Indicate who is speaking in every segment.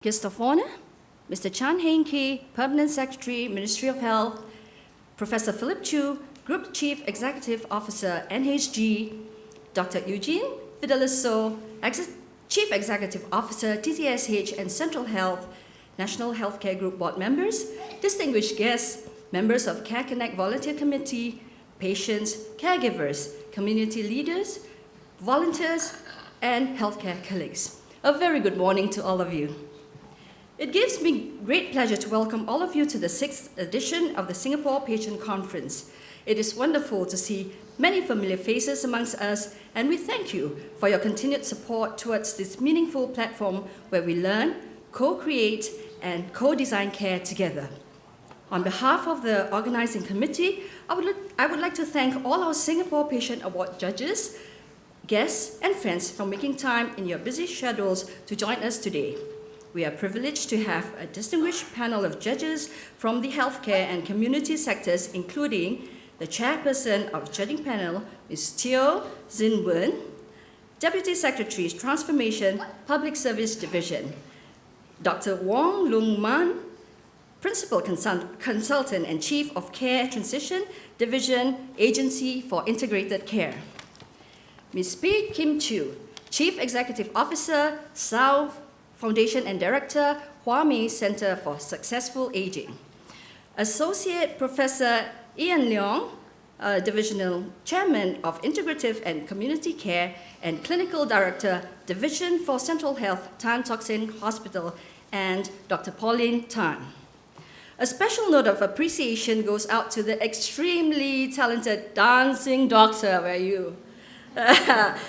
Speaker 1: Guest of honor, Mr. Chan Heng-Kee, Permanent Secretary, Ministry of Health, Professor Philip Chu, Group Chief Executive Officer, NHG, Dr. Eugene Fideliso, Chief Executive Officer, TTSH and Central Health, National Healthcare Group Board members, distinguished guests, members of Care Connect Volunteer Committee, patients, caregivers, community leaders, volunteers, and healthcare colleagues. A very good morning to all of you. It gives me great pleasure to welcome all of you to the 6th edition of the Singapore Patient Conference. It is wonderful to see many familiar faces amongst us, and we thank you for your continued support towards this meaningful platform where we learn, co-create, and co-design care together. On behalf of the organizing committee, I would like to thank all our Singapore Patient Award judges, guests, and friends for making time in your busy schedules to join us today. We are privileged to have a distinguished panel of judges from the healthcare and community sectors, including the chairperson of judging panel, Ms. Teo Zin Wen, Deputy Secretary, Transformation Public Service Division, Dr. Wong Lung Man, Principal Consultant and Chief of Care Transition Division, Agency for Integrated Care, Ms. P. Kim Chiu, Chief Executive Officer, South Foundation and Director, Hua Mei Center for Successful Aging. Associate Professor Ian Leong, Divisional Chairman of Integrative and Community Care and Clinical Director, Division for Central Health, Tan Tock Seng Hospital, and Dr. Pauline Tan. A special note of appreciation goes out to the extremely talented dancing doctor, where are you?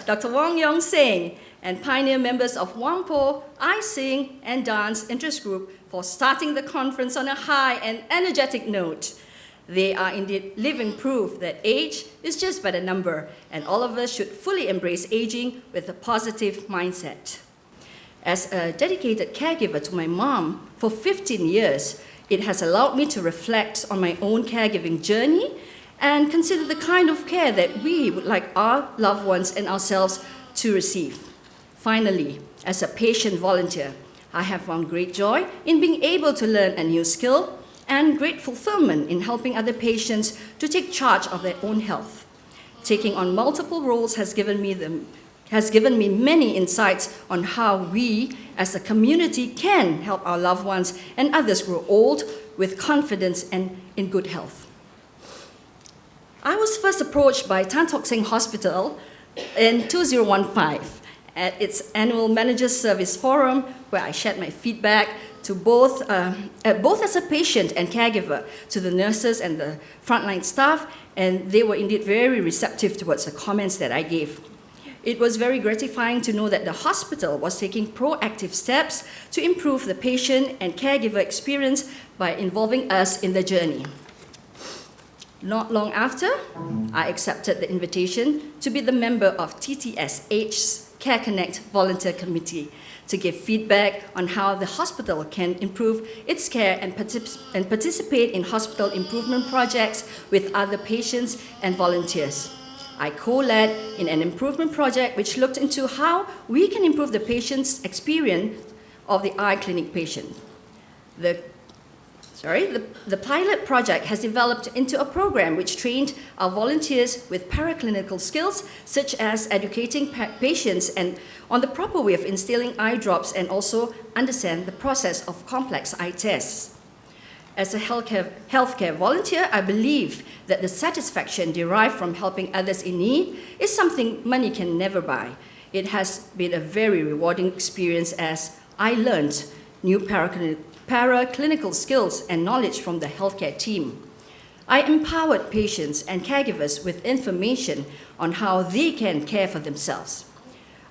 Speaker 1: Dr. Wong Yong Seng, and pioneer members of WAMPO, I Sing, and Dance Interest Group for starting the conference on a high and energetic note. They are indeed living proof that age is just but a number, and all of us should fully embrace aging with a positive mindset. As a dedicated caregiver to my mom for 15 years, it has allowed me to reflect on my own caregiving journey and consider the kind of care that we would like our loved ones and ourselves to receive. Finally, as a patient volunteer, I have found great joy in being able to learn a new skill and great fulfillment in helping other patients to take charge of their own health. Taking on multiple roles has given me many insights on how we as a community can help our loved ones and others grow old with confidence and in good health. I was first approached by Tan Tock Seng Hospital in 2015 at its annual Managers Service Forum, where I shared my feedback to both as a patient and caregiver to the nurses and the frontline staff, and they were indeed very receptive towards the comments that I gave. It was very gratifying to know that the hospital was taking proactive steps to improve the patient and caregiver experience by involving us in the journey. Not long after, I accepted the invitation to be the member of TTSH's Care Connect Volunteer Committee to give feedback on how the hospital can improve its care and participate in hospital improvement projects with other patients and volunteers. I co-led in an improvement project which looked into how we can improve the patient's experience of the eye clinic patient. The pilot project has developed into a program which trained our volunteers with paraclinical skills, such as educating patients and on the proper way of instilling eye drops and also understand the process of complex eye tests. As a healthcare volunteer, I believe that the satisfaction derived from helping others in need is something money can never buy. It has been a very rewarding experience as I learned new paraclinical skills and knowledge from the healthcare team. I empowered patients and caregivers with information on how they can care for themselves.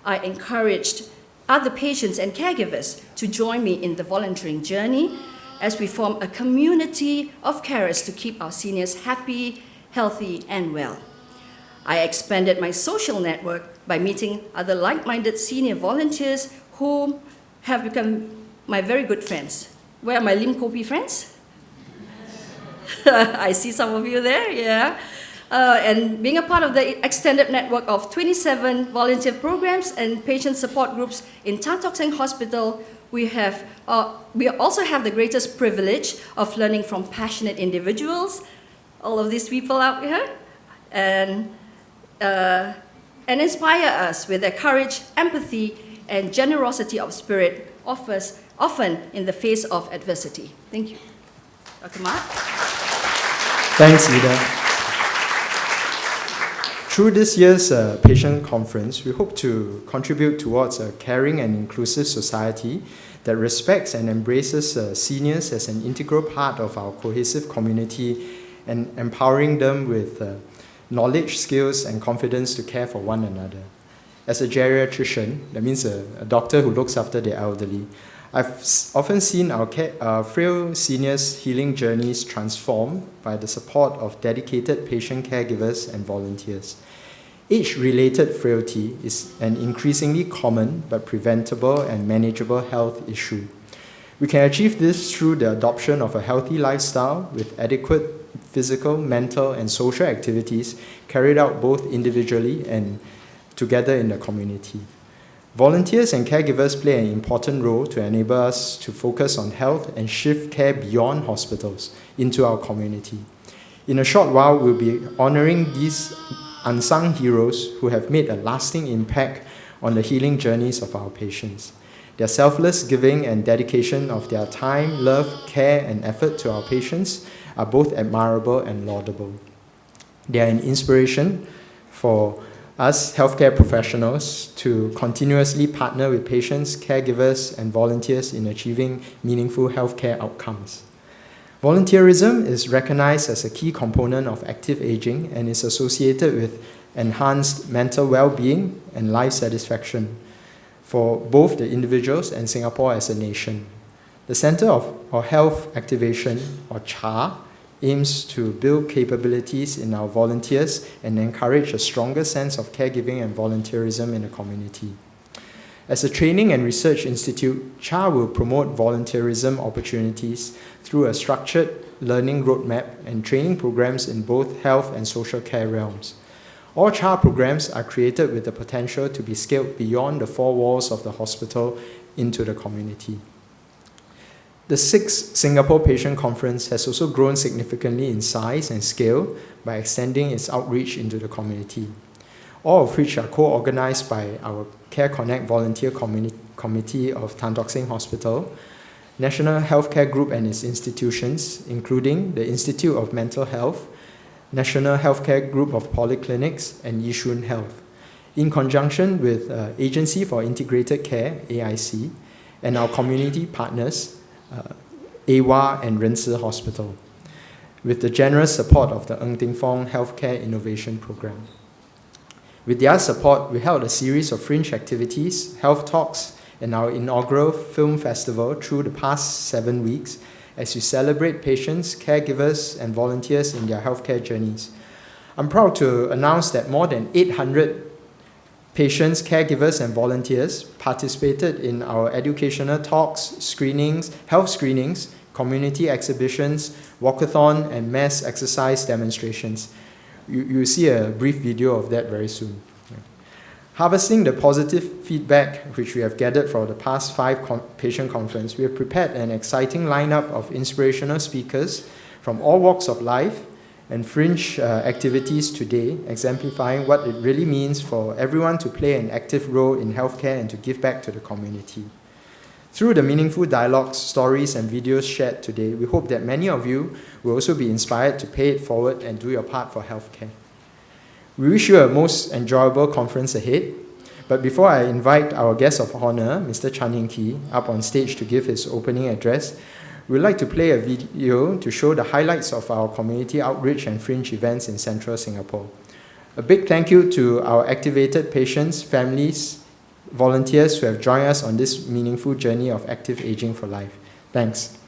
Speaker 1: I encouraged other patients and caregivers to join me in the volunteering journey as we form a community of carers to keep our seniors happy, healthy, and well. I expanded my social network by meeting other like-minded senior volunteers who have become my very good friends. Where are my Lim Kopi friends? I see some of you there, yeah. And being a part of the extended network of 27 volunteer programs and patient support groups in Tan Tock Seng Hospital, we also have the greatest privilege of learning from passionate individuals, all of these people out here, and inspire us with their courage, empathy, and generosity of spirit, often in the face of adversity. Thank you. Dr. Mark?
Speaker 2: Thanks, Ida. Through this year's patient conference, we hope to contribute towards a caring and inclusive society that respects and embraces seniors as an integral part of our cohesive community and empowering them with knowledge, skills, and confidence to care for one another. As a geriatrician, that means a doctor who looks after the elderly, I've often seen our frail seniors' healing journeys transformed by the support of dedicated patient caregivers and volunteers. Age-related frailty is an increasingly common but preventable and manageable health issue. We can achieve this through the adoption of a healthy lifestyle with adequate physical, mental, and social activities carried out both individually and together in the community. Volunteers and caregivers play an important role to enable us to focus on health and shift care beyond hospitals into our community. In a short while, we'll be honoring these unsung heroes who have made a lasting impact on the healing journeys of our patients. Their selfless giving and dedication of their time, love, care, and effort to our patients are both admirable and laudable. They are an inspiration for us healthcare professionals to continuously partner with patients, caregivers, and volunteers in achieving meaningful healthcare outcomes. Volunteerism is recognized as a key component of active aging and is associated with enhanced mental well-being and life satisfaction for both the individuals and Singapore as a nation. The Centre for Health Activation, or CHAR, aims to build capabilities in our volunteers and encourage a stronger sense of caregiving and volunteerism in the community. As a training and research institute, CHAR will promote volunteerism opportunities through a structured learning roadmap and training programs in both health and social care realms. All CHAR programs are created with the potential to be scaled beyond the four walls of the hospital into the community. The 6th Singapore Patient Conference has also grown significantly in size and scale by extending its outreach into the community, all of which are co-organized by our Care Connect Volunteer Committee of Tan Tock Seng Hospital, National Healthcare Group and its institutions, including the Institute of Mental Health, National Healthcare Group of Polyclinics, and Yishun Health, in conjunction with Agency for Integrated Care, AIC, and our community partners, AWA and Renci Hospital, with the generous support of the Ng Teng Fong Healthcare Innovation Program. With their support, we held a series of fringe activities, health talks, and our inaugural film festival through the past 7 weeks as we celebrate patients, caregivers, and volunteers in their healthcare journeys. I'm proud to announce that more than 800 patients, caregivers, and volunteers participated in our educational talks, screenings, health screenings, community exhibitions, walkathon, and mass exercise demonstrations. You'll see a brief video of that very soon. Harvesting the positive feedback which we have gathered for the past 5 patient conferences, we have prepared an exciting lineup of inspirational speakers from all walks of life and fringe activities today, exemplifying what it really means for everyone to play an active role in healthcare and to give back to the community. Through the meaningful dialogues, stories, and videos shared today, we hope that many of you will also be inspired to pay it forward and do your part for healthcare. We wish you a most enjoyable conference ahead, but before I invite our guest of honor, Mr. Chan Heng Kee, up on stage to give his opening address, we'd like to play a video to show the highlights of our community outreach and fringe events in central Singapore. A big thank you to our activated patients, families, volunteers who have joined us on this meaningful journey of active aging for life. Thanks.